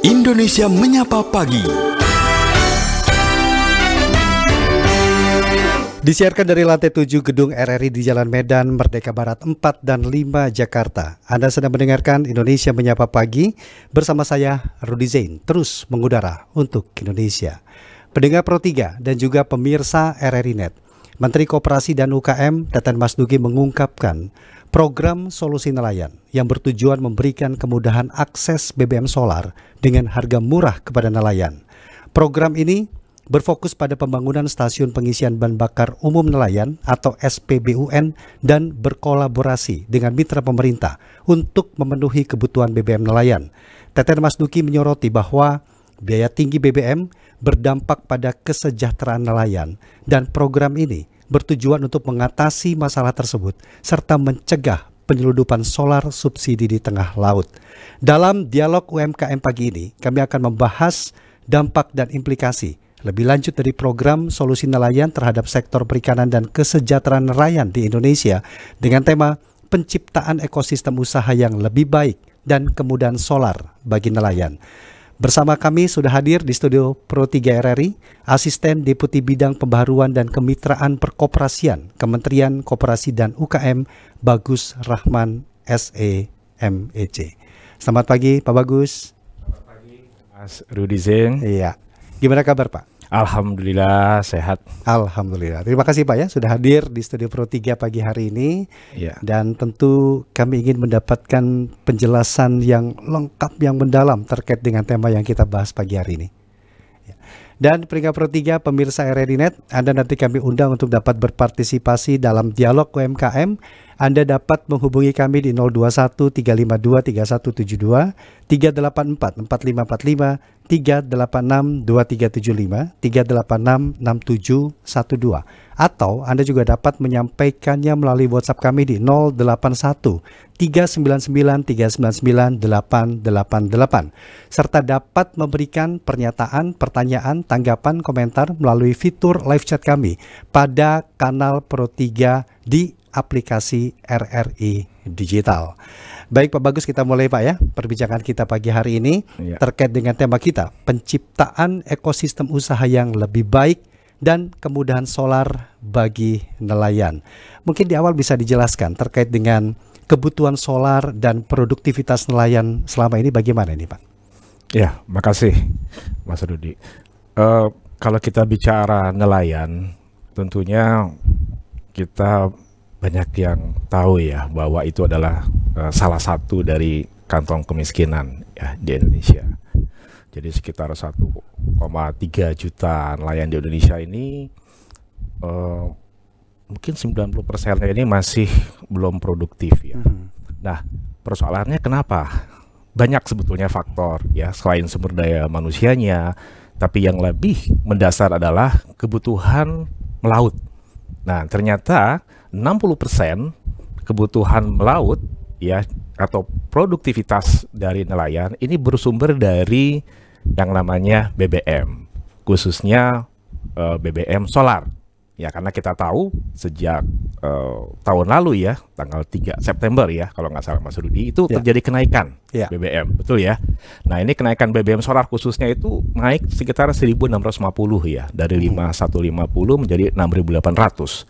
Indonesia Menyapa Pagi. Disiarkan dari lantai 7 Gedung RRI di Jalan Medan, Merdeka Barat 4 dan 5, Jakarta. Anda sedang mendengarkan Indonesia Menyapa Pagi bersama saya, Rudy Zain, terus mengudara untuk Indonesia. Pendengar Pro 3 dan juga pemirsa RRI Net, Menteri Koperasi dan UKM Teten Mas Duki mengungkapkan program solusi nelayan yang bertujuan memberikan kemudahan akses BBM solar dengan harga murah kepada nelayan. Program ini berfokus pada pembangunan stasiun pengisian bahan bakar umum nelayan atau SPBUN dan berkolaborasi dengan mitra pemerintah untuk memenuhi kebutuhan BBM nelayan. Teten Mas Duki menyoroti bahwa biaya tinggi BBM berdampak pada kesejahteraan nelayan dan program ini bertujuan untuk mengatasi masalah tersebut serta mencegah penyeludupan solar subsidi di tengah laut. Dalam dialog UMKM pagi ini, kami akan membahas dampak dan implikasi lebih lanjut dari program solusi nelayan terhadap sektor perikanan dan kesejahteraan nelayan di Indonesia dengan tema penciptaan ekosistem usaha yang lebih baik dan kemudahan solar bagi nelayan. Bersama kami sudah hadir di studio Pro 3 RRI, Asisten Deputi Bidang Pembaharuan dan Kemitraan Perkoperasian Kementerian Koperasi dan UKM, Bagus Rahman SEMEC. Selamat pagi Pak Bagus. Selamat pagi Mas Rudy Zain. Iya. Gimana kabar Pak? Alhamdulillah sehat. Alhamdulillah. Terima kasih Pak ya sudah hadir di studio Pro 3 pagi hari ini. Ya. Dan tentu kami ingin mendapatkan penjelasan yang lengkap, yang mendalam terkait dengan tema yang kita bahas pagi hari ini. Dan peringkat Pro 3 pemirsa RRI Net, Anda nanti kami undang untuk dapat berpartisipasi dalam dialog UMKM. Anda dapat menghubungi kami di 021 352 3172, 384 4545, 386 2375, 386 6712. Atau Anda juga dapat menyampaikannya melalui WhatsApp kami di 081 399 399 888. Serta dapat memberikan pernyataan, pertanyaan, tanggapan, komentar melalui fitur live chat kami pada kanal Pro 3 di aplikasi RRI Digital. Baik Pak Bagus, kita mulai Pak ya perbincangan kita pagi hari ini terkait dengan tema kita, penciptaan ekosistem usaha yang lebih baik dan kemudahan solar bagi nelayan. Mungkin di awal bisa dijelaskan terkait dengan kebutuhan solar dan produktivitas nelayan selama ini bagaimana ini Pak? Ya, makasih Mas Rudy. Kalau kita bicara nelayan, tentunya kita banyak yang tahu ya bahwa itu adalah salah satu dari kantong kemiskinan ya di Indonesia. Jadi sekitar 1,3 juta nelayan di Indonesia ini mungkin 90%-nya ini masih belum produktif ya. Nah, persoalannya kenapa? Banyak sebetulnya faktor ya, selain sumber daya manusianya, tapi yang lebih mendasar adalah kebutuhan melaut. Nah, ternyata 60% kebutuhan melaut ya atau produktivitas dari nelayan ini bersumber dari yang namanya BBM, khususnya BBM solar. Ya, karena kita tahu sejak tahun lalu ya, tanggal 3 September ya, kalau nggak salah Mas Rudy, itu terjadi kenaikan BBM, betul ya. Nah, ini kenaikan BBM solar khususnya itu naik sekitar 1.650 ya, dari 5.150 menjadi 6.800.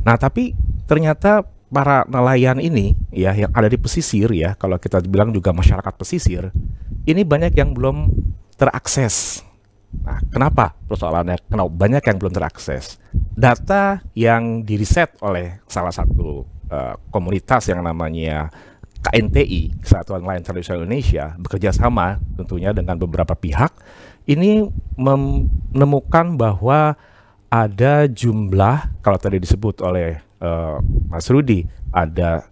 Nah, tapi ternyata para nelayan ini ya yang ada di pesisir ya, kalau kita bilang juga masyarakat pesisir, ini banyak yang belum terakses. Nah, kenapa persoalannya? Kenapa banyak yang belum terakses? Data yang diriset oleh salah satu komunitas yang namanya KNTI, Kesatuan Nelayan Tradisional Indonesia, bekerja sama tentunya dengan beberapa pihak, ini menemukan bahwa ada jumlah, kalau tadi disebut oleh Mas Rudy, ada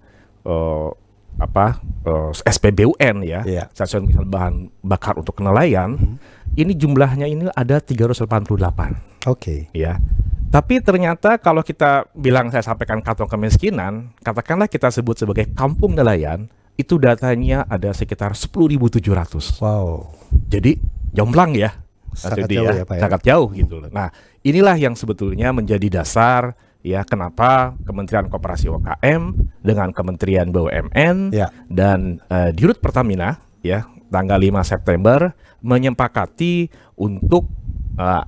SPBUN ya, stasiun pengisian bahan bakar untuk nelayan. Ini jumlahnya ini ada 388. Oke. Ya. Tapi ternyata kalau kita bilang, saya sampaikan kantong kemiskinan, katakanlah kita sebut sebagai kampung nelayan, itu datanya ada sekitar 10.700. Wow. Jadi jomplang ya. Sangat jauh ya Pak ya. Sangat jauh gitu loh. Nah, inilah yang sebetulnya menjadi dasar ya kenapa Kementerian Koperasi UKM dengan Kementerian BUMN dan Dirut Pertamina ya tanggal 5 September menyepakati untuk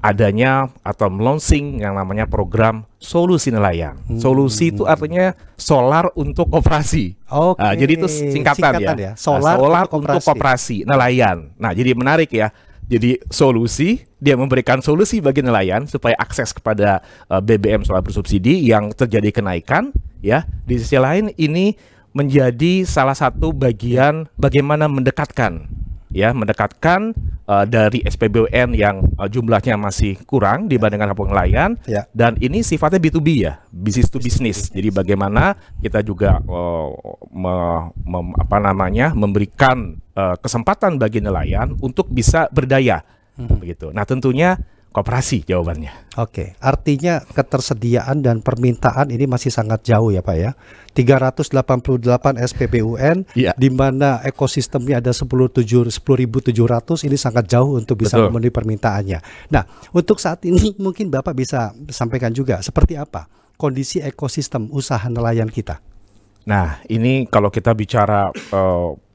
adanya atau launching yang namanya program solusi nelayan. Solusi itu artinya solar untuk koperasi. Oke. Jadi itu singkatan ya. Solar Untuk koperasi nelayan. Nah, jadi menarik ya. Jadi solusi, dia memberikan solusi bagi nelayan supaya akses kepada BBM solar bersubsidi yang terjadi kenaikan ya. Di sisi lain ini menjadi salah satu bagian bagaimana mendekatkan dari SPBUN yang jumlahnya masih kurang dibandingkan kampung nelayan, dan ini sifatnya B2B ya, business to business. Jadi bagaimana kita juga memberikan kesempatan bagi nelayan untuk bisa berdaya, begitu. Nah tentunya koperasi jawabannya. Oke, artinya ketersediaan dan permintaan ini masih sangat jauh ya Pak ya. 388 SPBUN, di mana ekosistemnya ada 10.700, ini sangat jauh untuk bisa memenuhi permintaannya. Nah, untuk saat ini mungkin Bapak bisa sampaikan juga seperti apa kondisi ekosistem usaha nelayan kita. Nah, ini kalau kita bicara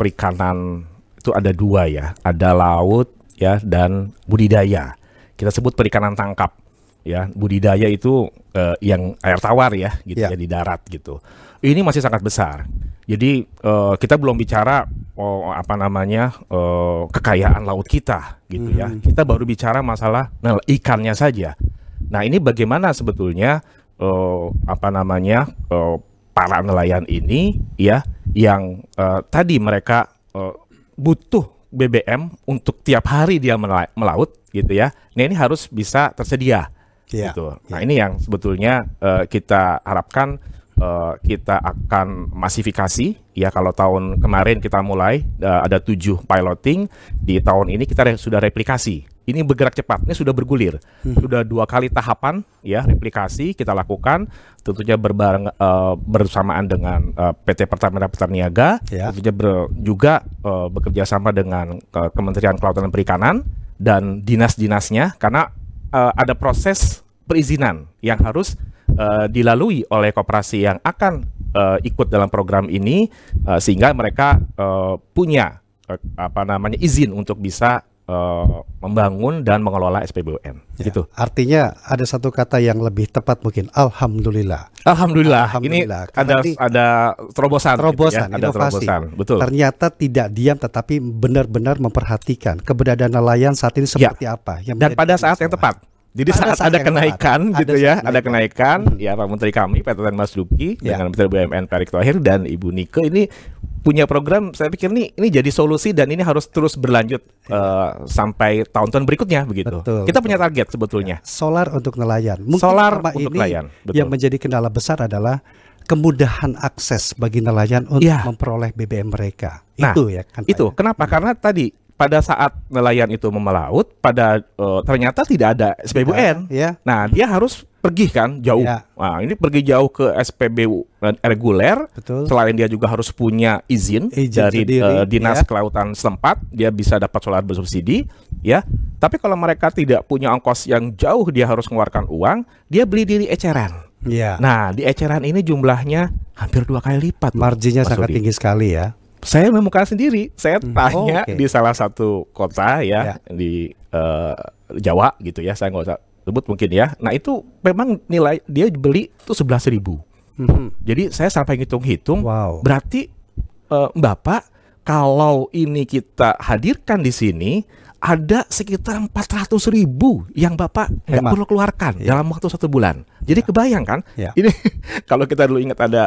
perikanan itu ada dua ya, ada laut ya dan budidaya. Kita sebut perikanan tangkap ya, budidaya itu yang air tawar ya gitu ya di darat gitu. Ini masih sangat besar. Jadi kita belum bicara kekayaan laut kita gitu ya. Kita baru bicara masalah ikannya saja. Nah, ini bagaimana sebetulnya para nelayan ini ya yang tadi mereka butuh BBM untuk tiap hari dia melaut gitu ya. Nah, ini harus bisa tersedia gitu. Nah, ini yang sebetulnya kita harapkan kita akan masifikasi ya. Kalau tahun kemarin kita mulai ada 7 piloting, di tahun ini kita sudah replikasi. Ini bergerak cepat, ini sudah bergulir. Sudah 2 kali tahapan ya replikasi kita lakukan, tentunya bersamaan dengan PT Pertamina Peterniaga, tentunya juga bekerja sama dengan Kementerian Kelautan dan Perikanan dan dinas-dinasnya, karena ada proses perizinan yang harus dilalui oleh koperasi yang akan ikut dalam program ini, sehingga mereka punya izin untuk bisa membangun dan mengelola SPBUN gitu. Artinya ada satu kata yang lebih tepat mungkin Alhamdulillah. Ini ada terobosan gitu ya, ada inovasi. Terobosan, betul. Ternyata tidak diam tetapi benar-benar memperhatikan keberadaan nelayan saat ini seperti apa dan pada saat yang tepat. Jadi saat ada kenaikan gitu ya, ada kenaikan ya, Pak Menteri kami, Pak Teten Mas Duki dengan Menteri BUMN Pak Erick Thohir dan Ibu Nike ini punya program. Saya pikir ini jadi solusi dan ini harus terus berlanjut sampai tahun-tahun berikutnya begitu. Kita punya target sebetulnya. Solar untuk nelayan. Mungkin solar untuk nelayan. Yang menjadi kendala besar adalah kemudahan akses bagi nelayan untuk memperoleh BBM mereka. Nah, itu ya kan. Itu kenapa? Karena tadi pada saat nelayan itu melaut, ternyata tidak ada SPBUN. Nah, dia harus pergi kan jauh. Nah, ini pergi jauh ke SPBU reguler. Selain dia juga harus punya izin dari Dinas Kelautan setempat, dia bisa dapat solar bersubsidi ya. Tapi kalau mereka tidak punya ongkos yang jauh, dia harus mengeluarkan uang, dia beli di eceran. Nah, di eceran ini jumlahnya hampir 2 kali lipat. Marginnya sangat tinggi sekali ya. Saya menemukan sendiri, saya tanya di salah satu kota ya di Jawa gitu ya, saya nggak usah sebut mungkin ya. Nah, itu memang nilai dia beli itu 11.000. Jadi saya sampai hitung-hitung, berarti Bapak kalau ini kita hadirkan di sini ada sekitar 400.000 yang Bapak nggak perlu keluarkan dalam waktu 1 bulan. Jadi kebayang kan? Ini kalau kita dulu ingat ada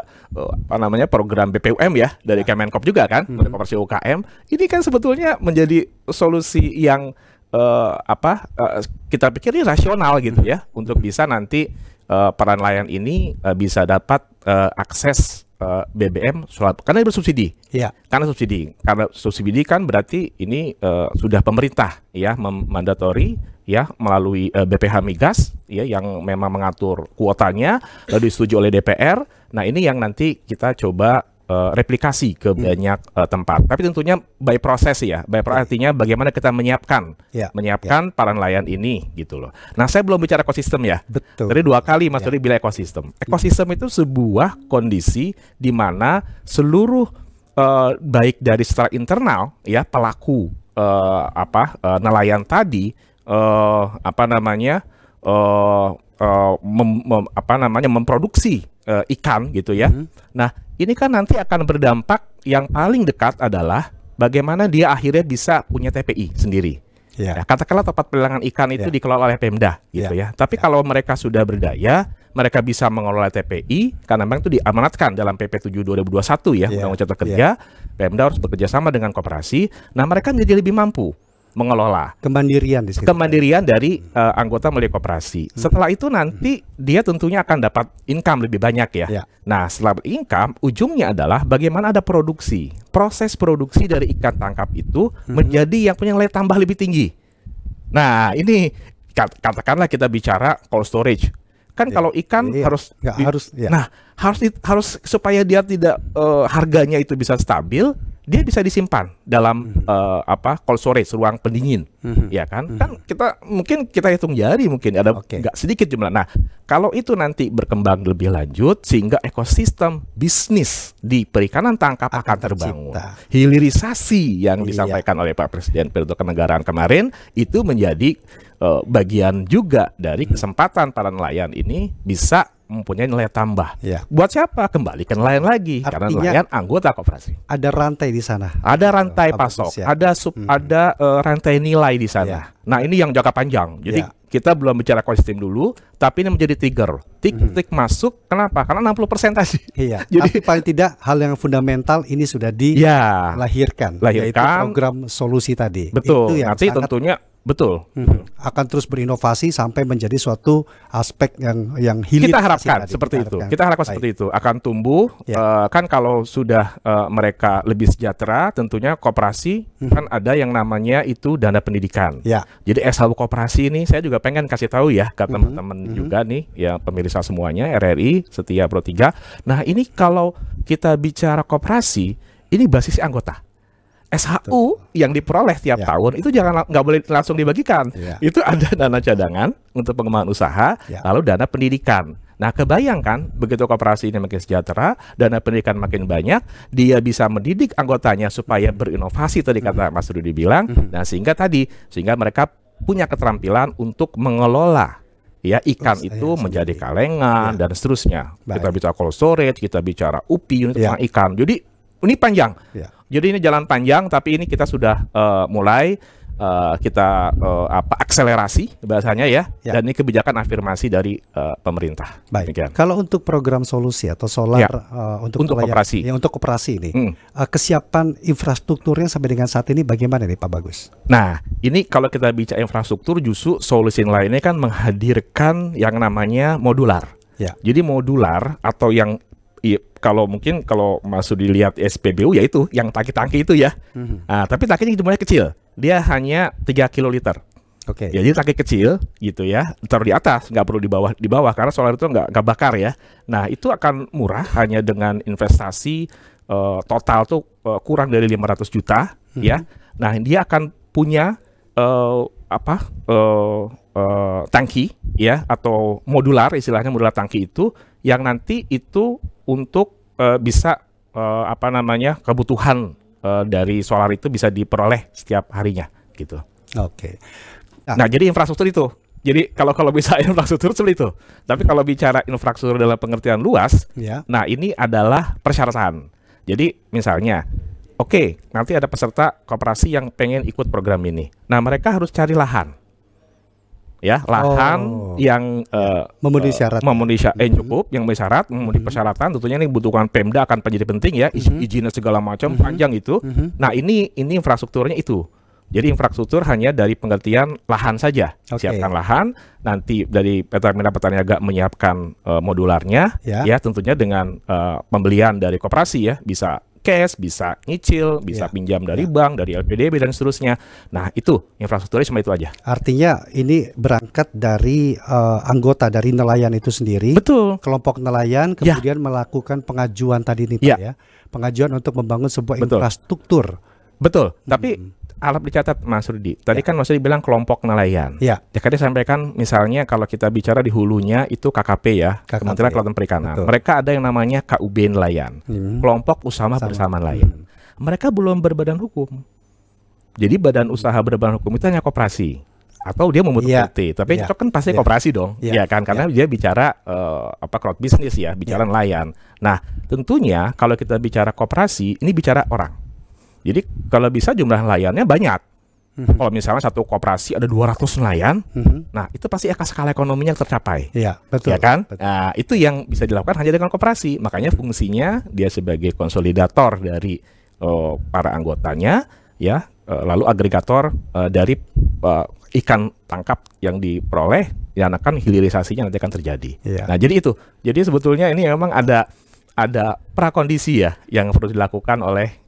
program BPUM ya dari Kemenkop juga kan, dari Koperasi UKM. Ini kan sebetulnya menjadi solusi yang kita pikir ini rasional gitu ya, untuk bisa nanti para nelayan ini bisa dapat akses BBM solar karena bersubsidi. Karena subsidi kan berarti ini sudah pemerintah ya mandatori ya melalui BPH Migas ya yang memang mengatur kuotanya, lalu disetujui oleh DPR. Nah, ini yang nanti kita coba replikasi ke banyak tempat. Tapi tentunya by proses ya. By proses artinya bagaimana kita menyiapkan para nelayan ini gitu loh. Nah, saya belum bicara ekosistem ya. Tadi 2 kali Mas Dodi bilang ekosistem. Ekosistem itu sebuah kondisi di mana seluruh baik dari secara internal ya pelaku nelayan tadi memproduksi ikan gitu ya. Nah, ini kan nanti akan berdampak yang paling dekat adalah bagaimana dia akhirnya bisa punya TPI sendiri. Ya, katakanlah tempat pelelangan ikan itu dikelola oleh Pemda gitu ya. Tapi kalau mereka sudah berdaya, mereka bisa mengelola TPI karena memang itu diamanatkan dalam PP 7 2021 ya, Undang-Undang Cipta Kerja. Pemda harus bekerja sama dengan koperasi. Nah, mereka menjadi lebih mampu mengelola kemandirian di situ. Kemandirian dari anggota melalui koperasi. Setelah itu nanti dia tentunya akan dapat income lebih banyak ya. Nah, setelah income, ujungnya adalah bagaimana ada produksi. Proses produksi dari ikan tangkap itu menjadi yang punya nilai tambah lebih tinggi. Nah, ini katakanlah kita bicara cold storage. Kan kalau ikan harus supaya dia tidak harganya itu bisa stabil, dia bisa disimpan dalam cold storage, ruang pendingin, ya kan? Kan kita hitung jari mungkin ada nggak sedikit jumlah. Nah, kalau itu nanti berkembang lebih lanjut sehingga ekosistem bisnis di perikanan tangkap akan terbangun. Hilirisasi yang disampaikan oleh Pak Presiden pidato kenegaraan kemarin itu menjadi bagian juga dari kesempatan para nelayan ini bisa mempunyai nilai tambah. Buat siapa? Kembali ke nelayan lagi. Artinya, karena nelayan anggota koperasi. Ada rantai di sana. Ada rantai pasok, ada rantai nilai di sana. Nah, ini yang jangka panjang. Jadi kita belum bicara ekosistem dulu, tapi ini menjadi trigger. Tik masuk. Kenapa? Karena 60% tadi. Jadi tapi paling tidak hal yang fundamental ini sudah dilahirkan. Yaitu program solusi tadi. Betul. Itu yang nanti tentunya akan terus berinovasi sampai menjadi suatu aspek yang hilir. Kita harapkan seperti itu. Kita harapkan seperti itu akan tumbuh. Kan kalau sudah mereka lebih sejahtera, tentunya koperasi kan ada yang namanya itu dana pendidikan. Jadi SHU koperasi ini saya juga pengen kasih tahu ya ke teman-teman juga nih ya pemirsa semuanya RRI Setia Pro 3. Nah, ini kalau kita bicara koperasi, ini basis anggota. SHU yang diperoleh tiap tahun itu nggak boleh langsung dibagikan. Itu ada dana cadangan untuk pengembangan usaha, lalu dana pendidikan. Nah, kebayangkan begitu koperasi ini makin sejahtera, dana pendidikan makin banyak, dia bisa mendidik anggotanya supaya berinovasi tadi kata Mas Rudi bilang. Nah, sehingga mereka punya keterampilan untuk mengelola ikan itu menjadi kalengan dan seterusnya. Kita bicara cold storage, kita bicara UPI unit ikan. Jadi ini panjang. Jadi ini jalan panjang, tapi ini kita sudah mulai akselerasi bahasanya ya. Dan ini kebijakan afirmasi dari pemerintah. Baik. Kalau untuk program solusi atau solar untuk koperasi, untuk koperasi ini, kesiapan infrastrukturnya sampai dengan saat ini bagaimana nih Pak Bagus? Nah, ini kalau kita bicara infrastruktur, justru solusi lainnya kan menghadirkan yang namanya modular. Jadi modular atau yang kalau Mas Sudi lihat SPBU yaitu yang tangki-tangki itu ya. Nah, tapi tangkinya jumlahnya kecil. Dia hanya 3 kiloliter. Ya, jadi tangki kecil gitu ya. Taruh di atas, nggak perlu di bawah karena solar itu nggak bakar ya. Nah, itu akan murah hanya dengan investasi total tuh kurang dari 500 juta ya. Nah, dia akan punya tangki ya atau modular, istilahnya modular tangki itu yang nanti itu untuk bisa kebutuhan dari solar itu bisa diperoleh setiap harinya gitu. Nah, jadi infrastruktur itu. Jadi kalau bisa infrastruktur seperti itu. Tapi kalau bicara infrastruktur dalam pengertian luas, nah ini adalah persyaratan. Jadi misalnya, nanti ada peserta koperasi yang pengen ikut program ini. Nah, mereka harus cari lahan. Lahan yang memenuhi syarat, cukup, yang syarat, memenuhi persyaratan. Tentunya ini butuhkan Pemda akan menjadi penting ya, izinnya segala macam panjang itu. Nah, ini infrastrukturnya itu. Jadi infrastruktur hanya dari pengertian lahan saja. Siapkan lahan, nanti dari Pertamina Pertaniaga menyiapkan modularnya, ya tentunya dengan pembelian dari koperasi ya, bisa cash, bisa nyicil, bisa pinjam dari bank, dari LPDB dan seterusnya. Nah, itu infrastrukturnya cuma itu aja. Artinya ini berangkat dari anggota dari nelayan itu sendiri. Betul. Kelompok nelayan kemudian melakukan pengajuan tadi nih Pak ya. Pengajuan untuk membangun sebuah infrastruktur. Betul. Tapi harap dicatat Mas Rudi. Tadi kan Mas Rudi bilang kelompok nelayan. Ya. Ya kan disampaikan misalnya kalau kita bicara di hulunya itu KKP ya, KKP. Kementerian Kelautan Perikanan. Betul. Mereka ada yang namanya KUB nelayan, kelompok usaha bersama nelayan. Mereka belum berbadan hukum. Jadi badan usaha berbadan hukum itu hanya koperasi atau dia membentuk PT. Tapi itu kan pasti koperasi dong, ya kan? Karena dia bicara crowd business ya, bicara nelayan. Nah, tentunya kalau kita bicara koperasi, ini bicara orang. Jadi kalau bisa jumlah nelayannya banyak. Kalau misalnya satu koperasi ada 200 nelayan, nah itu pasti akan skala ekonominya tercapai. Iya, betul. Ya kan? Betul. Nah, itu yang bisa dilakukan hanya dengan koperasi. Makanya fungsinya dia sebagai konsolidator dari para anggotanya, ya, lalu agregator dari ikan tangkap yang diperoleh, yang akan hilirisasinya nanti akan terjadi. Iya. Nah, jadi itu. Jadi sebetulnya ini memang ada prakondisi ya yang perlu dilakukan oleh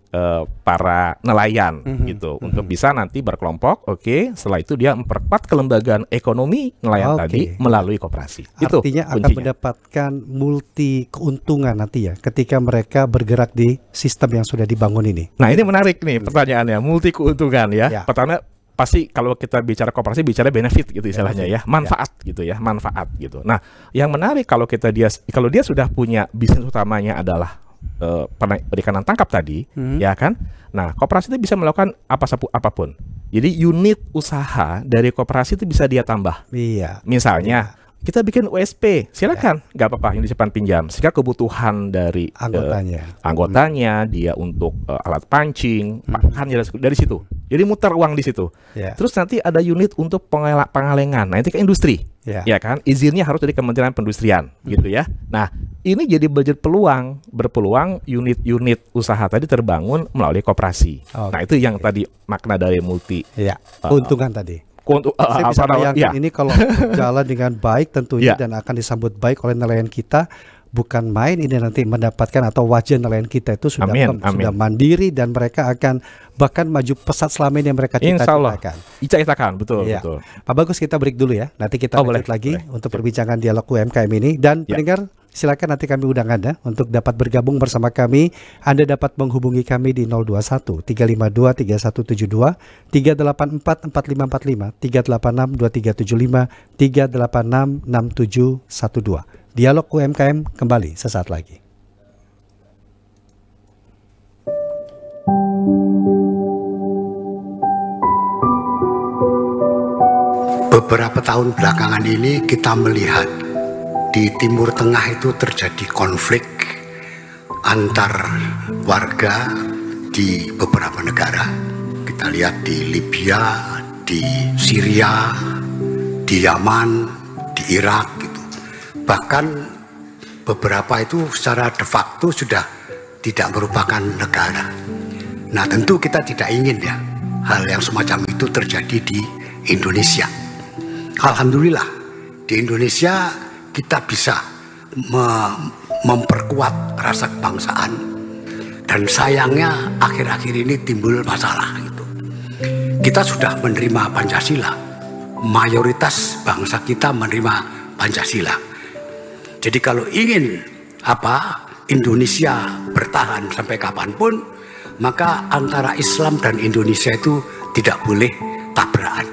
para nelayan gitu untuk bisa nanti berkelompok. Setelah itu dia memperkuat kelembagaan ekonomi nelayan tadi melalui koperasi. Artinya itu akan mendapatkan multi keuntungan nanti ya ketika mereka bergerak di sistem yang sudah dibangun ini. Nah, ini menarik nih pertanyaannya, multi keuntungan ya. Pertama pasti kalau kita bicara koperasi bicara benefit gitu istilahnya ya, manfaat gitu ya, manfaat gitu. Nah, yang menarik kalau dia sudah punya bisnis utamanya adalah perikanan tangkap tadi, ya kan? Nah, koperasi itu bisa melakukan apapun. Jadi unit usaha dari koperasi itu bisa dia tambah. Iya. Misalnya kita bikin USP, silakan, nggak apa-apa, yang disimpan pinjam. Sehingga kebutuhan dari anggotanya, dia untuk alat pancing, pakan dari situ. Jadi muter uang di situ. Terus nanti ada unit untuk pengalengan. Nah, itu ke industri, ya kan? Izinnya harus dari Kementerian Perindustrian, gitu ya. Nah, ini jadi berpeluang unit-unit usaha tadi terbangun melalui koperasi. Nah, itu yang tadi makna dari multi. Keuntungan tadi. Saya bisa bayangkan ini kalau jalan dengan baik tentunya dan akan disambut baik oleh nelayan kita. Bukan main ini nanti mendapatkan atau wajah nelayan kita itu sudah sudah mandiri dan mereka akan bahkan maju pesat selama ini yang mereka cita-citakan. Betul. Pak Bagus, kita break dulu ya. Nanti kita lanjut lagi untuk perbincangan dialog UMKM ini. Dan pendengar, silakan nanti kami undang Anda untuk dapat bergabung bersama kami. Anda dapat menghubungi kami di 021 352 3172, 384 4545, 386 2375, 386 6712. Dialog UMKM kembali sesaat lagi. Beberapa tahun belakangan ini kita melihat di Timur Tengah itu terjadi konflik antar warga di beberapa negara. Kita lihat di Libya, di Syria, di Yaman, di Irak gitu. Bahkan beberapa itu secara de facto sudah tidak merupakan negara. Nah, tentu kita tidak ingin ya hal yang semacam itu terjadi di Indonesia. Alhamdulillah di Indonesia kita bisa memperkuat rasa kebangsaan, dan sayangnya akhir-akhir ini timbul masalah gitu. Kita sudah menerima Pancasila, mayoritas bangsa kita menerima Pancasila. Jadi kalau ingin Indonesia bertahan sampai kapanpun, maka antara Islam dan Indonesia itu tidak boleh tabrakan.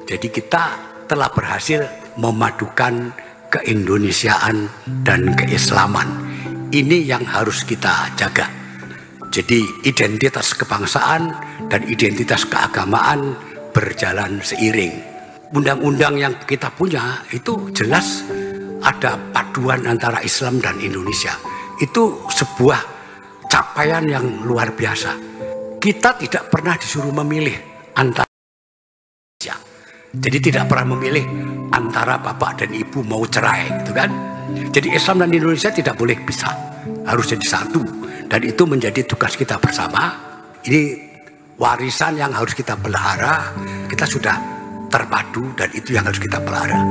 Jadi kita telah berhasil memadukan keindonesiaan dan keislaman. Ini yang harus kita jaga. Jadi identitas kebangsaan dan identitas keagamaan berjalan seiring. Undang-undang yang kita punya itu jelas ada paduan antara Islam dan Indonesia. Itu sebuah capaian yang luar biasa. Kita tidak pernah disuruh memilih antara Indonesia. Jadi tidak pernah memilih antara bapak dan ibu mau cerai, gitu kan? Jadi Islam dan Indonesia tidak boleh pisah, harus jadi satu. Dan itu menjadi tugas kita bersama. Ini warisan yang harus kita pelihara. Kita sudah terpadu dan itu yang harus kita pelihara.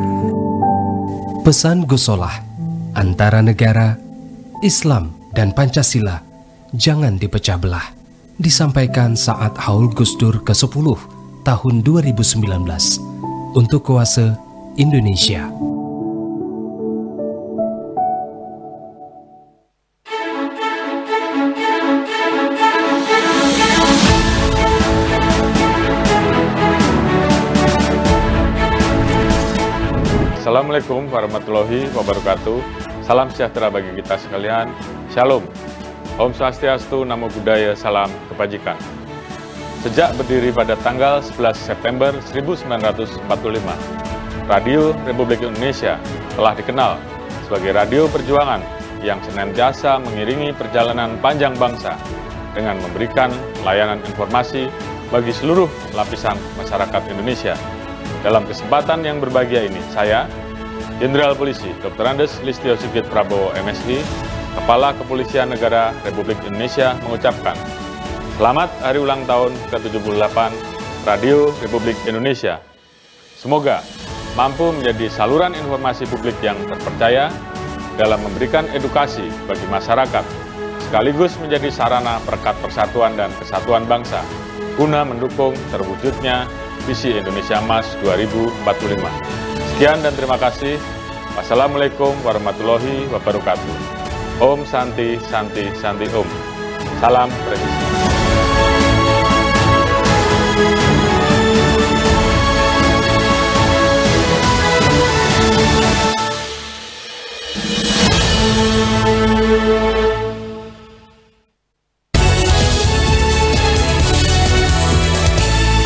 Pesan Gus Solah, antara negara, Islam, dan Pancasila jangan dipecah belah, disampaikan saat Haul Gus Dur ke-10 tahun 2019 untuk Oase Indonesia. Assalamualaikum warahmatullahi wabarakatuh. Salam sejahtera bagi kita sekalian. Shalom. Om Swastiastu, Namo Buddhaya, salam kebajikan. Sejak berdiri pada tanggal 11 September 1945, Radio Republik Indonesia telah dikenal sebagai radio perjuangan yang senantiasa mengiringi perjalanan panjang bangsa dengan memberikan layanan informasi bagi seluruh lapisan masyarakat Indonesia. Dalam kesempatan yang berbahagia ini, saya, Jenderal Polisi Dr. Andes Listio Sigit Prabowo, MSI, Kepala Kepolisian Negara Republik Indonesia mengucapkan selamat hari ulang tahun ke-78 Radio Republik Indonesia. Semoga mampu menjadi saluran informasi publik yang terpercaya dalam memberikan edukasi bagi masyarakat, sekaligus menjadi sarana perekat persatuan dan kesatuan bangsa, guna mendukung terwujudnya visi Indonesia Emas 2045. Sekian dan terima kasih. Wassalamualaikum warahmatullahi wabarakatuh. Om Santi, Santi, Santi Om. Salam presisi.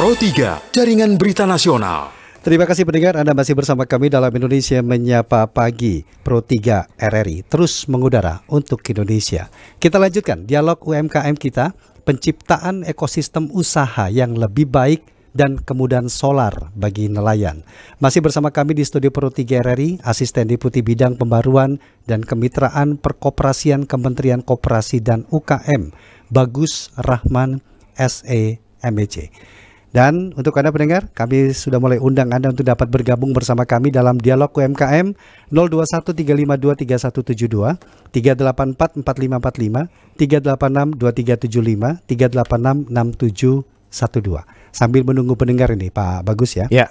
Pro 3, Jaringan Berita Nasional. Terima kasih pendengar, Anda masih bersama kami dalam Indonesia Menyapa Pagi. Pro 3 RRI terus mengudara untuk Indonesia. Kita lanjutkan dialog UMKM kita, penciptaan ekosistem usaha yang lebih baik dan kemudahan solar bagi nelayan. Masih bersama kami di studio Pro 3 RRI, Asisten Deputi Bidang Pembaruan dan Kemitraan Perkoperasian Kementerian Koperasi dan UKM, Bagus Rahman SEMEC. Dan untuk Anda pendengar, kami sudah mulai undang Anda untuk dapat bergabung bersama kami dalam dialog UMKM 0213523172, 3844545, 3862375, 3866712. Sambil menunggu pendengar ini Pak Bagus ya. Ya.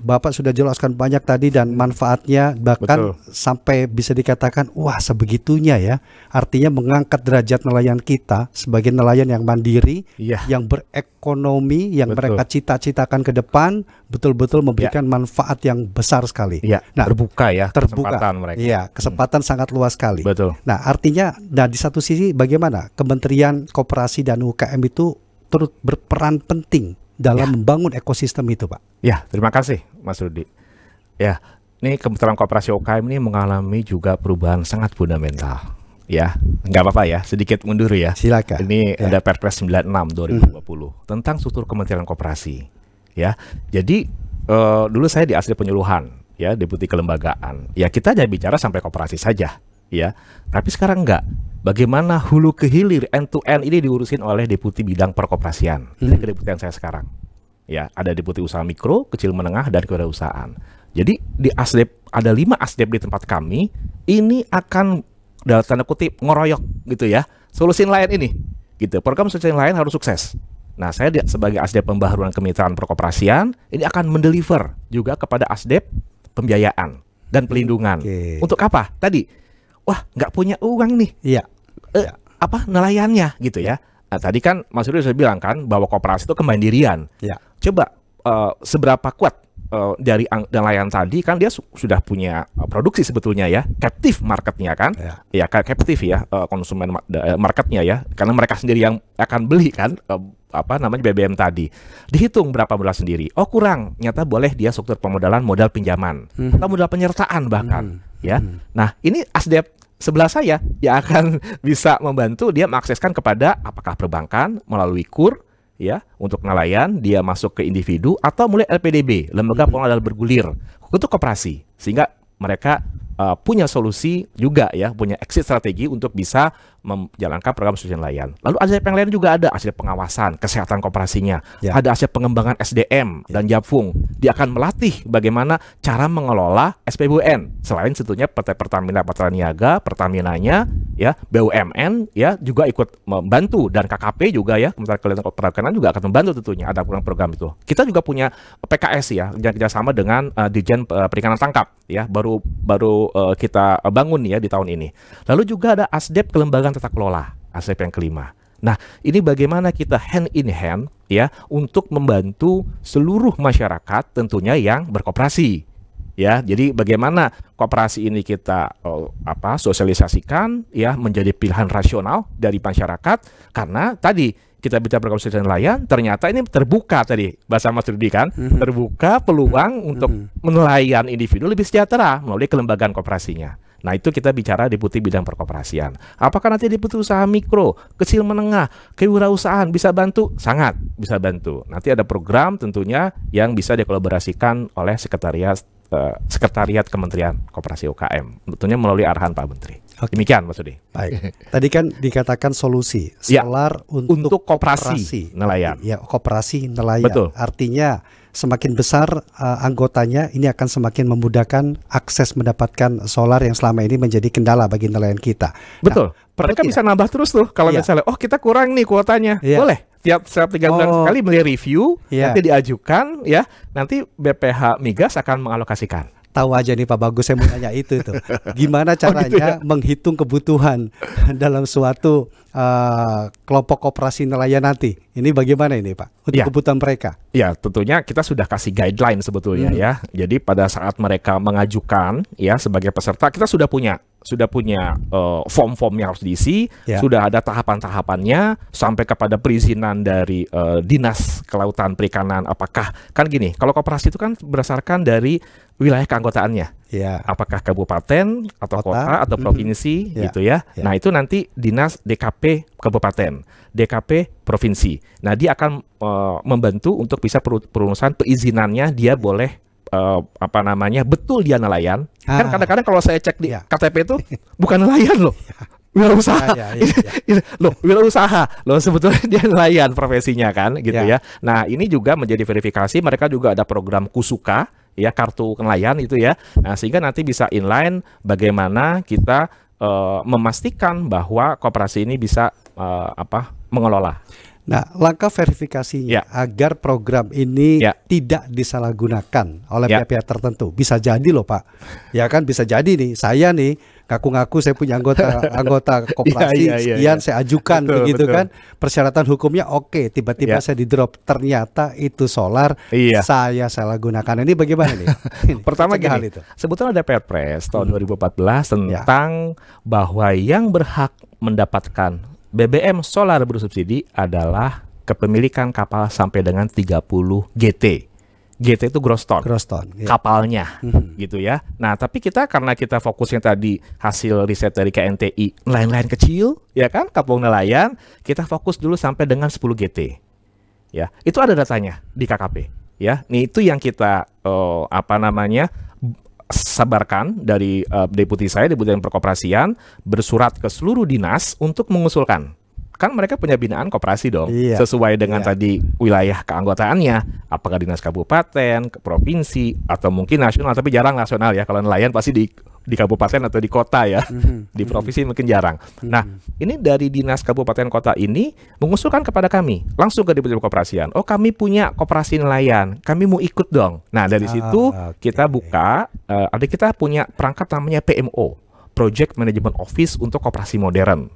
Bapak sudah jelaskan banyak tadi dan manfaatnya, bahkan sampai bisa dikatakan wah sebegitunya ya. Artinya mengangkat derajat nelayan kita sebagai nelayan yang mandiri, yang berekonomi, yang mereka cita-citakan ke depan, betul-betul memberikan manfaat yang besar sekali. Nah, terbuka kesempatan mereka. Iya, kesempatan sangat luas sekali. Betul. Nah, artinya di satu sisi bagaimana Kementerian Koperasi dan UKM itu turut berperan penting dalam membangun ekosistem itu, Pak. Ya, terima kasih Mas Rudi. Ya, ini Kementerian Koperasi UKM ini mengalami juga perubahan sangat fundamental. Ya, nggak apa-apa ya, sedikit mundur ya. Silakan. Ini ada Perpres 96 2020 tentang struktur Kementerian Koperasi. Ya, jadi dulu saya di asli penyuluhan, ya, Deputi Kelembagaan. Ya, kita aja bicara sampai koperasi saja, ya. Tapi sekarang enggak. Bagaimana hulu ke hilir end to end ini diurusin oleh Deputi Bidang Perkoperasian. Ini kedeputian saya sekarang. Ya, ada Deputi Usaha Mikro, Kecil Menengah, dan Kewirausahaan. Jadi di ASDEP ada 5 ASDEP di tempat kami. Ini akan dalam tanda kutip ngeroyok gitu ya. Solusi nelayan ini, gitu. Program solusi nelayan harus sukses. Nah, saya sebagai ASDEP Pembaharuan Kemitraan Perkoperasian ini akan mendeliver juga kepada ASDEP pembiayaan dan pelindungan. Untuk apa? Tadi, wah nggak punya uang nih. Apa nelayannya gitu ya. Nah, tadi kan Mas Rudi sudah bilang kan bahwa koperasi itu kemandirian. Coba seberapa kuat dari nelayan tadi kan dia sudah punya produksi sebetulnya ya, captive marketnya kan, ya captive ya konsumen marketnya ya, karena mereka sendiri yang akan beli kan BBM tadi. Dihitung berapa modal sendiri. Oh kurang, nyata boleh dia struktur pemodalan modal pinjaman atau modal penyertaan bahkan ya. Nah ini ASDEP sebelah saya yang akan bisa membantu dia mengakseskan kepada apakah perbankan melalui KUR ya untuk nelayan, dia masuk ke individu atau mulai LPDB, lembaga pemodal bergulir untuk koperasi, sehingga mereka punya solusi juga ya, punya exit strategi untuk bisa menjalankan program solusi nelayan. Lalu ASDEP yang lain juga ada ASDEP pengawasan kesehatan koperasinya, ada ASDEP pengembangan SDM dan Japfung. Dia akan melatih bagaimana cara mengelola SPBUN. Selain tentunya PT Pertamina Patraniaga, Pertaminanya, ya BUMN ya juga ikut membantu, dan KKP juga ya, Kementerian Kelautan Perikanan juga akan membantu tentunya ada program itu. Kita juga punya PKS ya, kerjasama dengan Dirjen Perikanan Tangkap ya, baru kita bangun ya di tahun ini. Lalu juga ada ASDEP Kelembagaan Tata Kelola, ASDEP yang kelima. Nah, ini bagaimana kita hand in hand ya untuk membantu seluruh masyarakat tentunya yang berkoperasi. ya. Jadi bagaimana koperasi ini kita sosialisasikan ya menjadi pilihan rasional dari masyarakat, karena tadi kita bicara berkoperasi nelayan, ternyata ini terbuka tadi bahasa Mas Rudi kan, terbuka peluang untuk nelayan individu lebih sejahtera melalui kelembagaan koperasinya. Nah, itu kita bicara Deputi Bidang Perkoperasian. Apakah nanti Deputi Usaha Mikro, Kecil Menengah, Kewirausahaan bisa bantu? Sangat bisa bantu. Nanti ada program tentunya yang bisa dikolaborasikan oleh Sekretariat Kementerian Koperasi UKM, tentunya melalui arahan Pak Menteri. Oke. Demikian Mas Udi. Baik. Tadi kan dikatakan solusi solar untuk koperasi nelayan. Ya, koperasi nelayan. Betul. Artinya semakin besar anggotanya, ini akan semakin memudahkan akses mendapatkan solar yang selama ini menjadi kendala bagi nelayan kita. Betul. Mereka bisa nambah terus tuh kalau misalnya, oh kita kurang nih kuotanya, boleh. Setiap 3 bulan sekali melihat review, nanti diajukan ya, nanti BPH Migas akan mengalokasikan. Tahu aja nih Pak Bagus, saya mau tanya itu tuh. Gimana caranya menghitung kebutuhan dalam suatu kelompok koperasi nelayan nanti? Ini bagaimana ini Pak untuk kebutuhan mereka? Ya, tentunya kita sudah kasih guideline sebetulnya ya. Jadi pada saat mereka mengajukan ya sebagai peserta, kita sudah punya form-form yang harus diisi, sudah ada tahapan-tahapannya sampai kepada perizinan dari Dinas Kelautan Perikanan. Apakah kan gini, kalau koperasi itu kan berdasarkan dari wilayah keanggotaannya. Apakah kabupaten atau kota atau provinsi gitu ya. Nah, itu nanti Dinas DKP kabupaten, DKP provinsi. Nah, dia akan membantu untuk bisa perurusan perizinannya, dia boleh betul dia nelayan. Kan kadang-kadang kalau saya cek di KTP itu bukan nelayan loh. Wirausaha. Wirausaha loh, sebetulnya dia nelayan profesinya kan gitu ya. Nah, ini juga menjadi verifikasi, mereka juga ada program Kusuka ya, kartu nelayan itu ya. Nah, sehingga nanti bisa inline bagaimana kita memastikan bahwa koperasi ini bisa mengelola. Nah, langkah verifikasinya agar program ini tidak disalahgunakan oleh pihak-pihak tertentu. Bisa jadi loh Pak, ya kan, bisa jadi nih, saya nih ngaku-ngaku saya punya anggota koperasi sekian, saya ajukan begitu kan, persyaratan hukumnya oke, tiba-tiba saya di drop, ternyata itu solar saya salah gunakan. Ini bagaimana nih? Pertama gini, sebetulnya ada Perpres tahun 2014 tentang bahwa yang berhak mendapatkan BBM solar bersubsidi adalah kepemilikan kapal sampai dengan 30 GT. GT itu gross ton kapalnya gitu ya. Nah, tapi kita karena kita fokusnya tadi hasil riset dari KNTI nelayan-nelayan kecil ya kan, kampung nelayan, kita fokus dulu sampai dengan 10 GT. Ya, itu ada datanya di KKP ya. Nih itu yang kita sabarkan dari deputi saya, Deputi Perkoperasian, bersurat ke seluruh dinas untuk mengusulkan. Kan mereka punya binaan koperasi dong, sesuai dengan tadi wilayah keanggotaannya, apakah dinas kabupaten, provinsi, atau mungkin nasional, tapi jarang nasional ya, kalau nelayan pasti di kabupaten atau di kota ya, di provinsi mungkin jarang. Nah, ini dari dinas kabupaten kota ini mengusulkan kepada kami, langsung ke Deputi Perkoperasian, oh kami punya koperasi nelayan, kami mau ikut dong. Nah, dari situ kita buka, kita punya perangkat namanya PMO, Project Management Office untuk koperasi modern.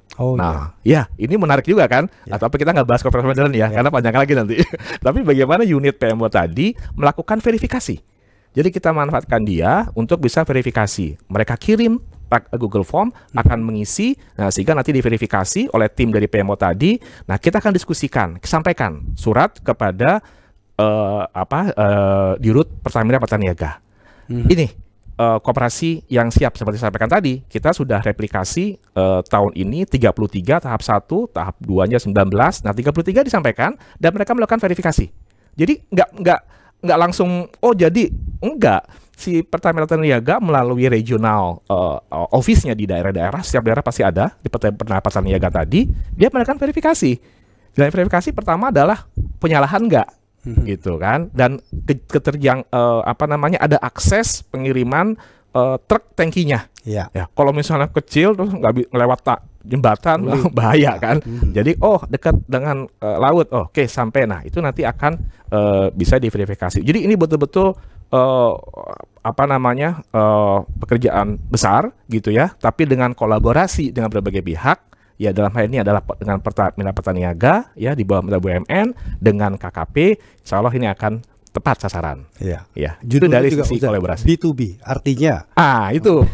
Ini menarik juga kan? Atau kita nggak bahas koperasi modern ya, karena panjang lagi nanti. Tapi bagaimana unit PMO tadi melakukan verifikasi? Jadi kita manfaatkan dia untuk bisa verifikasi. Mereka kirim Google Form, akan mengisi, nah sehingga nanti diverifikasi oleh tim dari PMO tadi. Nah, kita akan diskusikan, sampaikan surat kepada Dirut Pertamina Pertaniaga. Ini koperasi yang siap seperti saya sampaikan tadi, kita sudah replikasi tahun ini 33 tahap 1, tahap 2-nya 19. Nah, 33 disampaikan dan mereka melakukan verifikasi. Jadi nggak langsung enggak. Si Pertamina Pertaniaga melalui regional office-nya di daerah-daerah, setiap daerah pasti ada di Pertamina Pertaniaga tadi, dia melakukan verifikasi. Dan verifikasi pertama adalah penyalahan enggak gitu kan, dan ada akses pengiriman truk tangkinya. Ya, kalau misalnya kecil terus nggak lewat jembatan bahaya kan. Jadi dekat dengan laut, oke, sampai. Nah, itu nanti akan bisa diverifikasi. Jadi ini betul-betul pekerjaan besar gitu ya, tapi dengan kolaborasi dengan berbagai pihak. Ya, dalam hal ini adalah dengan Pertamina Pertaniaga ya, di bawah BUMN dengan KKP, insya Allah ini akan tepat sasaran. Iya. Ya, itu Judulnya dari juga sisi udah kolaborasi. B2B, artinya Itu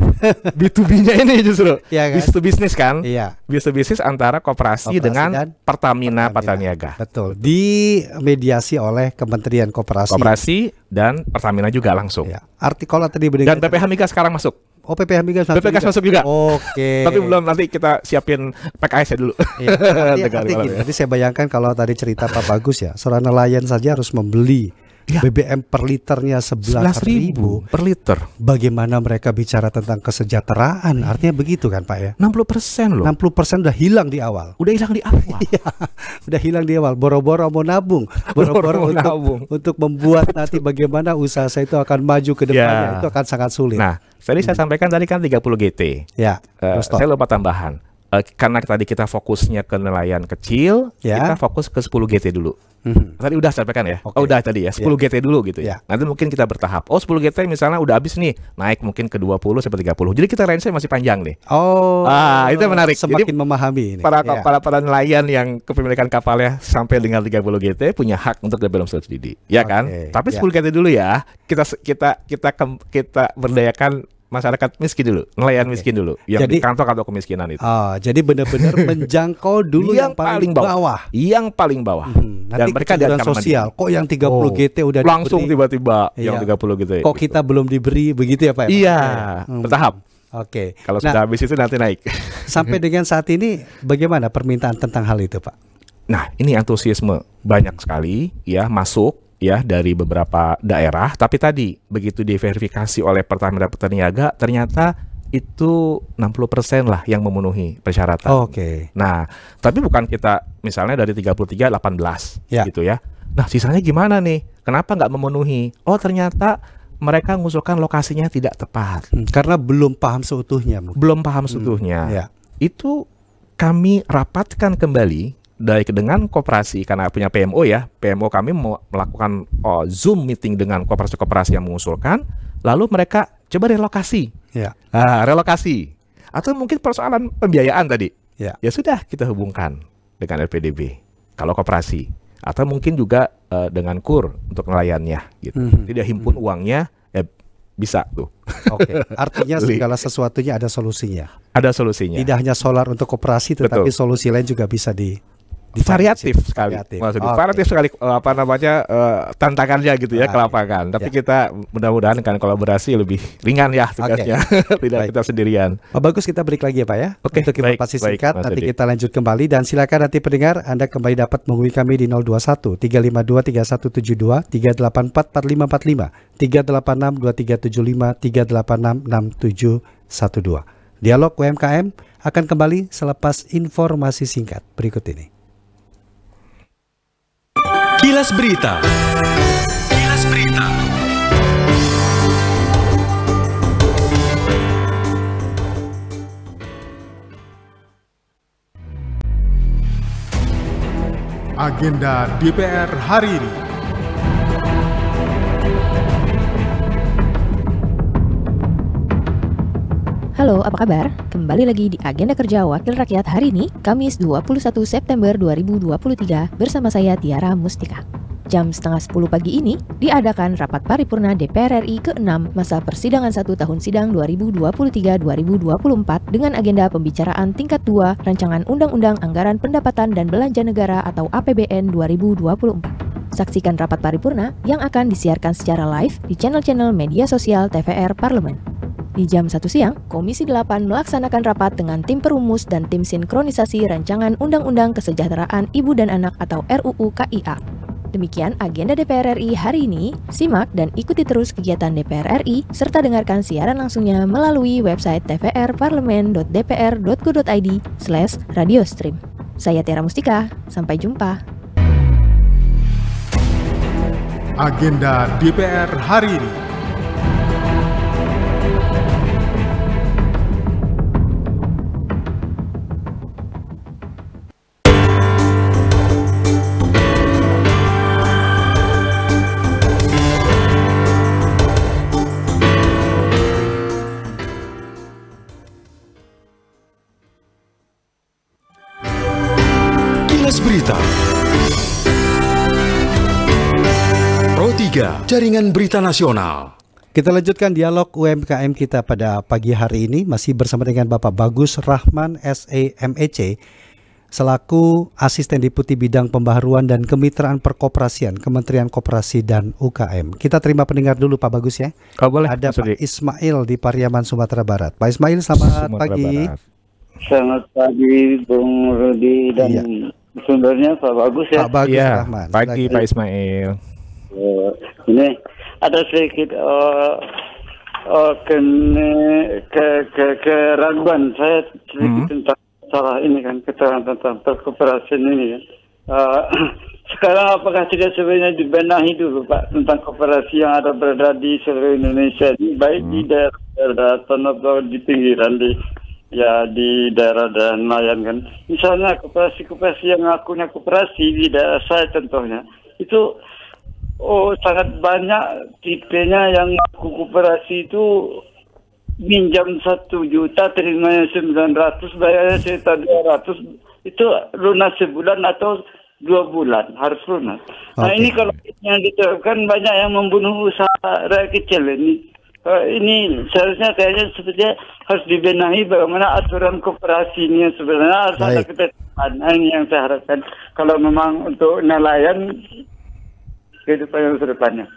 B2B-nya ini justru Iya kan? business to business kan? iya. Business to business antara koperasi Koperasi dengan dan Pertamina Patraniaga. Betul. Dimediasi oleh Kementerian Koperasi. Koperasi dan Pertamina juga langsung. Ya. Arti kalau tadi mendengar Dan BPH Migas sekarang masuk. Oh, PPH Migas masuk juga. Oke. Tapi belum, nanti kita siapin PKS-nya dulu. Iya, arti gini, tadi saya bayangkan kalau tadi cerita Pak Bagus ya, seorang nelayan saja harus membeli BBM per liternya 11.000 per liter. Bagaimana mereka bicara tentang kesejahteraan? Artinya begitu kan Pak ya? 60% loh. 60% udah hilang di awal. Udah hilang di awal. Udah hilang di awal. Boro-boro mau nabung, boro-boro untuk membuat nanti bagaimana usaha saya itu akan maju ke depannya. Itu akan sangat sulit. Nah, tadi saya sampaikan tadi kan 30 GT. Ya. Saya lupa tambahan. Karena tadi kita fokusnya ke nelayan kecil, kita fokus ke 10 GT dulu. Tadi udah sampaikan ya. Okay. Oh, udah tadi ya. 10 GT dulu gitu ya. Nanti mungkin kita bertahap. Oh, 10 GT misalnya udah habis nih, naik mungkin ke 20 sampai 30. Jadi kita range-nya masih panjang nih. Oh. Itu menarik. Semakin Jadi, memahami ini. Para nelayan yang kepemilikan kapalnya sampai dengan 30 GT punya hak untuk develop subsidi, ya kan? Tapi 10 GT dulu ya. Kita berdayakan masyarakat miskin dulu, nelayan miskin dulu, yang di kantong-kantong kemiskinan itu. Jadi benar-benar menjangkau dulu yang paling bawah. Yang paling bawah. Dan mereka ada sosial. Kok yang 30 GT udah langsung diberi? Tiba-tiba yang 30 GT. Kok kita belum diberi begitu ya Pak? Iya, bertahap. Oke. Kalau sudah habis itu nanti naik. Sampai dengan saat ini bagaimana permintaan tentang hal itu Pak? Nah, ini antusiasme banyak sekali ya masuk ya dari beberapa daerah, tapi tadi begitu diverifikasi oleh Pertamina Patraniaga ternyata itu 60% lah yang memenuhi persyaratan. Nah, tapi bukan kita misalnya dari 33 18 gitu ya. Nah, sisanya gimana nih? Kenapa nggak memenuhi? Oh, ternyata mereka mengusulkan lokasinya tidak tepat. Karena belum paham seutuhnya. Belum paham seutuhnya. Itu kami rapatkan kembali dengan koperasi, karena punya PMO ya. PMO kami melakukan Zoom meeting dengan koperasi-koperasi yang mengusulkan, lalu mereka coba relokasi. Relokasi. Atau mungkin persoalan pembiayaan tadi. Ya sudah, kita hubungkan dengan LPDB kalau koperasi. Atau mungkin juga dengan KUR untuk nelayannya gitu. Tidak himpun uangnya, bisa tuh. Artinya segala sesuatunya ada solusinya. Ada solusinya. Tidak hanya solar untuk koperasi, tetapi solusi lain juga bisa variatif sekali. Maksudnya variatif sekali tantangannya gitu ya ke lapangan. Tapi kita mudah-mudahan kan kolaborasi lebih ringan ya tugasnya. Tidak kita sendirian. Pak Bagus, kita break lagi ya Pak ya. Untuk informasi singkat nanti Dede. kita lanjut kembali, dan silakan nanti pendengar Anda kembali dapat menghubungi kami di 021 352 3172 384 4545 386 2375 386 6712. Dialog UMKM akan kembali selepas informasi singkat berikut ini. Kilas Berita. Kilas Berita. Agenda DPR hari ini. Halo, apa kabar? Kembali lagi di Agenda Kerja Wakil Rakyat hari ini, Kamis 21 September 2023, bersama saya Tiara Mustika. Jam setengah 10 pagi ini, diadakan rapat paripurna DPR RI ke-6 masa persidangan 1 tahun sidang 2023-2024 dengan agenda pembicaraan tingkat 2 Rancangan Undang-Undang Anggaran Pendapatan dan Belanja Negara atau APBN 2024. Saksikan rapat paripurna yang akan disiarkan secara live di channel-channel media sosial TVR Parlemen. Di jam 1 siang, Komisi 8 melaksanakan rapat dengan tim perumus dan tim sinkronisasi Rancangan Undang-Undang Kesejahteraan Ibu dan Anak atau RUU KIA. Demikian agenda DPR RI hari ini. Simak dan ikuti terus kegiatan DPR RI serta dengarkan siaran langsungnya melalui website tvrparlemen.dpr.go.id/radiostream. Saya Tiara Mustika, sampai jumpa. Agenda DPR hari ini. Kilas Berita. Pro 3 3, Jaringan Berita Nasional. Kita lanjutkan dialog UMKM kita pada pagi hari ini masih bersama dengan Bapak Bagus Rahman SEMEC selaku Asisten Deputi Bidang Pembaharuan dan Kemitraan Perkoperasian Kementerian Koperasi dan UKM. Kita terima pendengar dulu Pak Bagus ya. Boleh. Ada Pak Ismail di Pariaman, Sumatera Barat. Pak Ismail, selamat pagi. Selamat pagi Bung Rudi dan sumbernya Pak Bagus ya. Pak Bagus ya, Rahman. pagi Pak Ismail. Ini ada sedikit keraguan saya sedikit tentang masalah ini kan, keterangan tentang perkoperasian ini kan. Sekarang apakah tidak sebenarnya dibenahi dulu Pak tentang koperasi yang ada berada di seluruh Indonesia ini, baik di daerah atau di pinggiran, di daerah nelayan kan. Misalnya koperasi-koperasi yang ngakunya koperasi di daerah saya contohnya itu sangat banyak tipenya yang ngaku koperasi itu minjam 1 juta terimanya 900, bayarnya sekitar 200, itu lunas sebulan atau 2 bulan harus lunas. Nah ini kalau yang diterapkan banyak yang membunuh usaha rakyat kecil ini. Ini seharusnya kayaknya sepertinya harus dibenahi bagaimana aturan koperasi ini sebenarnya harus ada ketentuan. Nah, ini yang saya harapkan kalau memang untuk nelayan kehidupan yang kedepannya.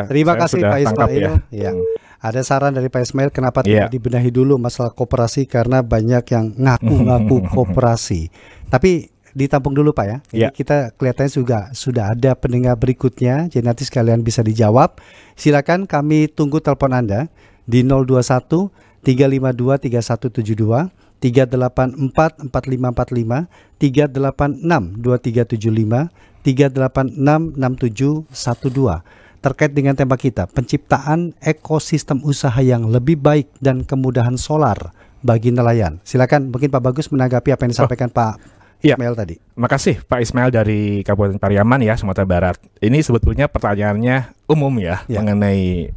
Terima kasih Pak Ismail. Ya. Ada saran dari Pak Ismail kenapa tidak dibenahi dulu masalah koperasi karena banyak yang ngaku-ngaku koperasi. Tapi ditampung dulu Pak ya. Ini kita kelihatannya juga sudah ada pendengar berikutnya, jadi nanti sekalian bisa dijawab. Silakan kami tunggu telepon Anda di 021 352 3172, 384 4545, 386 2375, 386 6712 terkait dengan tema kita, penciptaan ekosistem usaha yang lebih baik dan kemudahan solar bagi nelayan. Silakan mungkin Pak Bagus menanggapi apa yang disampaikan Pak Ismail tadi. Makasih Pak Ismail dari Kabupaten Pariaman ya, Sumatera Barat. Ini sebetulnya pertanyaannya umum mengenai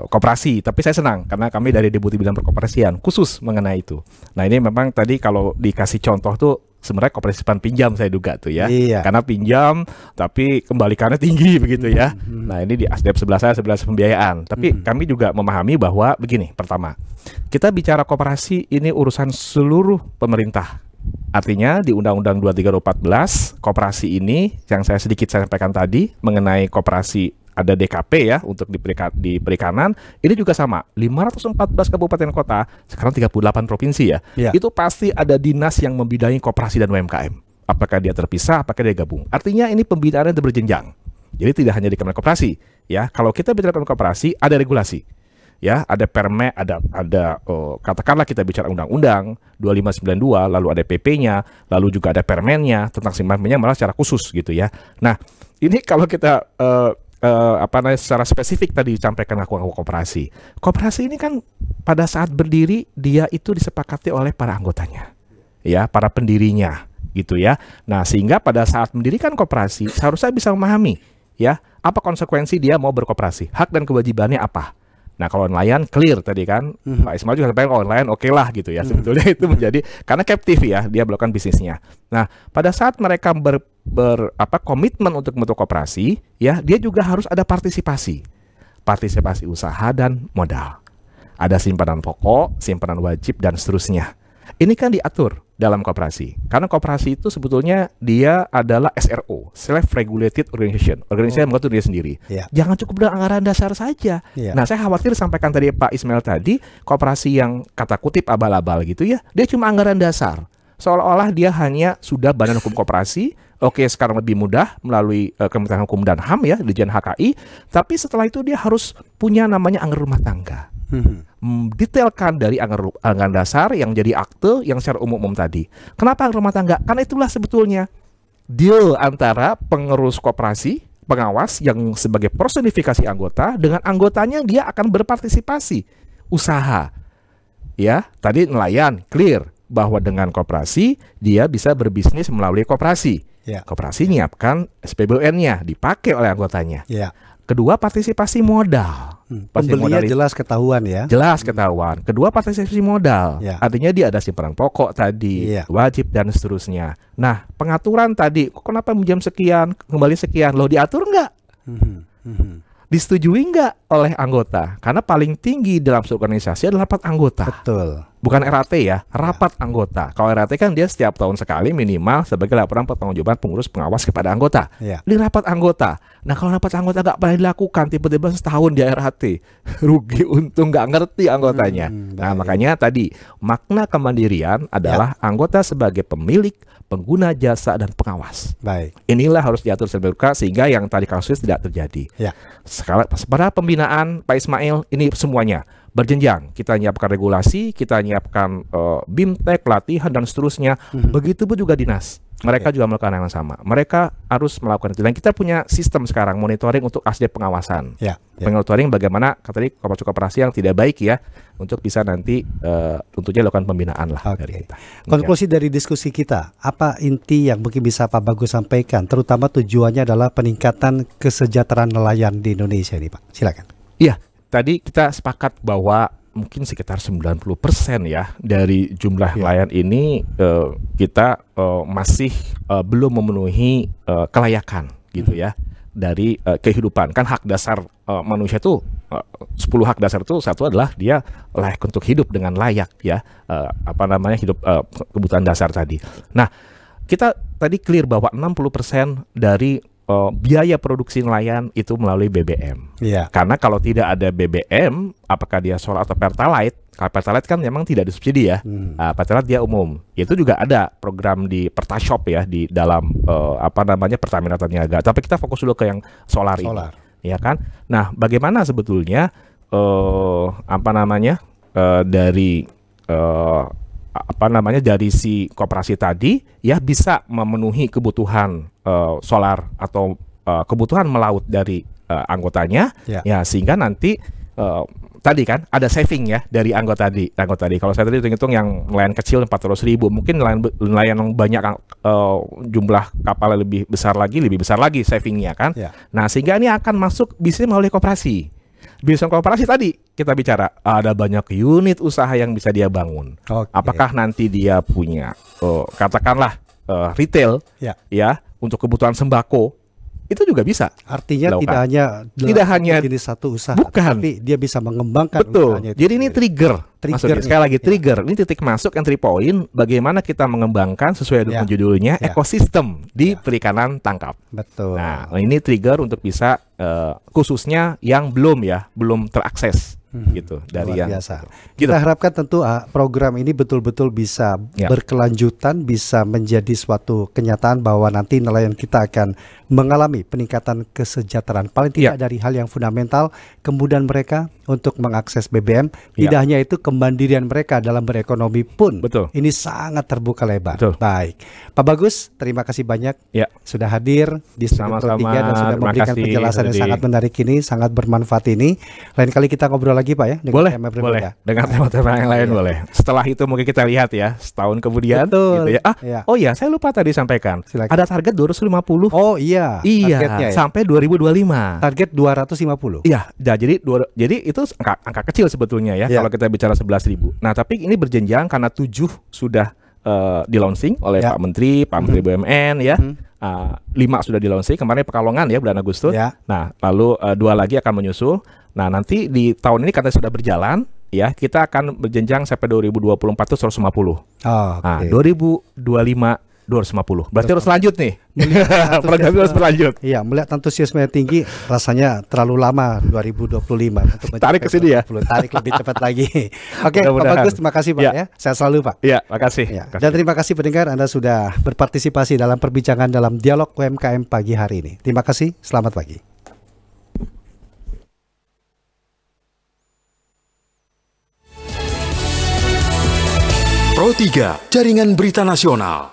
koperasi, tapi saya senang karena kami dari Deputi Bidang Perkoperasian khusus mengenai itu. Nah ini memang tadi kalau dikasih contoh tuh sebenarnya koperasi simpan pinjam saya duga tuh ya, karena pinjam tapi kembalikannya tinggi begitu ya. Nah ini di ASDEP sebelah saya, sebelah pembiayaan. Tapi kami juga memahami bahwa begini, pertama kita bicara koperasi ini urusan seluruh pemerintah. Artinya di Undang-Undang 23/2014 koperasi ini yang saya sedikit sampaikan tadi mengenai koperasi ada DKP ya untuk di perikanan, ini juga sama 514 kabupaten kota, sekarang 38 provinsi ya. Itu pasti ada dinas yang membidangi koperasi dan UMKM. Apakah dia terpisah, apakah dia gabung. Artinya ini pembinaannya berjenjang. Jadi tidak hanya di Kementerian Koperasi ya. Kalau kita bicara Kementerian Koperasi ada regulasi. Ya, ada permen, ada katakanlah kita bicara undang-undang 2592, lalu ada PP-nya, lalu juga ada permennya tentang simpan pinjam malah secara khusus gitu ya. Nah, ini kalau kita secara spesifik tadi disampaikan ngaku-ngaku koperasi. Koperasi ini kan pada saat berdiri dia itu disepakati oleh para anggotanya. Ya, para pendirinya gitu ya. Nah, sehingga pada saat mendirikan koperasi seharusnya bisa memahami ya, apa konsekuensi dia mau berkoperasi, hak dan kewajibannya apa. Nah kalau nelayan clear tadi kan, Pak Ismail juga sampaikan kalau nelayan oke lah gitu ya. Sebetulnya itu menjadi karena captive ya, dia melakukan bisnisnya. Nah pada saat mereka komitmen untuk membentuk koperasi, ya dia juga harus ada partisipasi usaha dan modal. Ada simpanan pokok, simpanan wajib dan seterusnya. Ini kan diatur dalam koperasi. Karena koperasi itu sebetulnya dia adalah SRO, Self-Regulated Organization. Organisasi yang mengatur diri sendiri. Jangan cukup dengan anggaran dasar saja. Nah, saya khawatir sampaikan tadi Pak Ismail tadi, koperasi yang kata kutip abal-abal gitu ya, dia cuma anggaran dasar. Seolah-olah dia hanya sudah Badan Hukum Koperasi, oke sekarang lebih mudah melalui Kementerian Hukum dan HAM ya, Dirjen HKI, tapi setelah itu dia harus punya namanya anggaran rumah tangga. Detailkan dari anggaran dasar yang jadi akte yang secara umum tadi. Kenapa rumah tangga? Karena itulah sebetulnya deal antara pengurus koperasi, pengawas yang sebagai personifikasi anggota dengan anggotanya dia akan berpartisipasi usaha. Ya, tadi nelayan clear bahwa dengan koperasi dia bisa berbisnis melalui koperasi. Koperasi nyiapkan SPBUN-nya dipakai oleh anggotanya. Kedua, partisipasi modal. Pembelinya jelas ketahuan ya. Jelas ketahuan. Kedua, partisipasi modal. Ya. Artinya dia ada simpanan pokok tadi, wajib dan seterusnya. Nah, pengaturan tadi, kenapa jam sekian, kembali sekian, lo diatur nggak? Disetujui nggak oleh anggota? Karena paling tinggi dalam suatu organisasi adalah rapat anggota. Betul. Bukan RAT ya, rapat anggota. Kalau RAT kan dia setiap tahun sekali minimal sebagai laporan pertanggungjawaban pengurus pengawas kepada anggota. Di rapat anggota. Nah, kalau rapat anggota nggak pernah dilakukan, tiba-tiba setahun di RAT, rugi untung nggak ngerti anggotanya. Nah, makanya tadi makna kemandirian adalah anggota sebagai pemilik, pengguna jasa dan pengawas. Baik. Inilah harus diatur sedemikian sehingga yang tadi kasus tidak terjadi. Sekarang pada pembinaan Pak Ismail ini semuanya berjenjang. Kita nyiapkan regulasi, kita nyiapkan BIMTEK, latihan dan seterusnya. Begitu pun juga dinas. Mereka juga melakukan hal yang sama. Mereka harus melakukan itu. Dan kita punya sistem sekarang monitoring untuk aspek pengawasan. Monitoring bagaimana tadi koperasi yang tidak baik ya, untuk bisa nanti tentunya lakukan pembinaan lah dari kita. Konklusi dari diskusi kita, apa inti yang mungkin bisa Pak Bagus sampaikan? Terutama tujuannya adalah peningkatan kesejahteraan nelayan di Indonesia ini, Pak. Silakan. Iya, tadi kita sepakat bahwa mungkin sekitar 90% ya dari jumlah nelayan ini kita masih belum memenuhi kelayakan gitu ya dari kehidupan. Kan hak dasar manusia itu 10 hak dasar itu satu adalah dia layak untuk hidup dengan layak ya, hidup kebutuhan dasar tadi. Nah, kita tadi clear bahwa 60% dari biaya produksi nelayan itu melalui BBM. Karena kalau tidak ada BBM, apakah dia solar atau pertalite? Kalau pertalite kan memang tidak disubsidi ya. Pertalite dia umum. Itu juga ada program di Pertashop ya di dalam Pertamina Taniaga. Tapi kita fokus dulu ke yang solar. Ini, ya kan? Nah, bagaimana sebetulnya dari dari si koperasi tadi ya bisa memenuhi kebutuhan solar atau kebutuhan melaut dari anggotanya ya sehingga nanti tadi kan ada saving ya dari anggota tadi. Kalau saya tadi hitung-hitung yang nelayan kecil 400.000, mungkin nelayan yang banyak jumlah kapal lebih besar lagi savingnya kan. Nah, sehingga ini akan masuk bisnis melalui koperasi. Bisnis koperasi tadi kita bicara ada banyak unit usaha yang bisa dia bangun. Apakah nanti dia punya katakanlah retail ya untuk kebutuhan sembako, itu juga bisa. Artinya tidak hanya jenis satu usaha, tapi dia bisa mengembangkan usahanya. Jadi ini trigger. Sekali lagi trigger. Ini titik masuk entry point bagaimana kita mengembangkan sesuai dengan judulnya ekosistem di perikanan tangkap. Betul. Nah, ini trigger untuk bisa khususnya yang belum terakses gitu dari luar biasa. Kita harapkan tentu program ini betul-betul bisa berkelanjutan, bisa menjadi suatu kenyataan bahwa nanti nelayan kita akan mengalami peningkatan kesejahteraan paling tidak dari hal yang fundamental, kemudian mereka untuk mengakses BBM. Tidak hanya itu, kemandirian mereka dalam berekonomi pun ini sangat terbuka lebar. Baik, Pak Bagus, terima kasih banyak sudah hadir di Studio Pro 3 dan sudah memberikan penjelasan yang sangat menarik ini, sangat bermanfaat ini. Lain kali kita ngobrol lagi Pak ya, dengan tema berbeda. Dengan tema-tema yang lain boleh. Setelah itu mungkin kita lihat ya setahun kemudian gitu ya. Oh iya, saya lupa tadi sampaikan. Ada target 250. Oh iya. Sampai 2025. Target 250. Iya, jadi itu angka kecil sebetulnya ya kalau kita bicara 11.000. Nah, tapi ini berjenjang karena 7 sudah di-launching oleh Pak Menteri BUMN ya. 5 sudah di-launching kemarin Pekalongan ya bulan Agustus. Nah, lalu 2 lagi akan menyusul. Nah, nanti di tahun ini karena sudah berjalan ya, kita akan berjenjang sampai 2024 itu 150. Nah, 2025 250. Berarti harus lanjut nih. Program harus berlanjut. Iya, melihat antusiasme yang tinggi, rasanya terlalu lama 2025 untuk tarik ke sini ya. Tarik lebih cepat lagi. Oke, Pak Bagus, terima kasih Pak ya. Sehat selalu Pak. Iya, makasih. Dan terima kasih pendengar, Anda sudah berpartisipasi dalam perbincangan dalam dialog UMKM pagi hari ini. Terima kasih, selamat pagi. Pro 3, Jaringan Berita Nasional.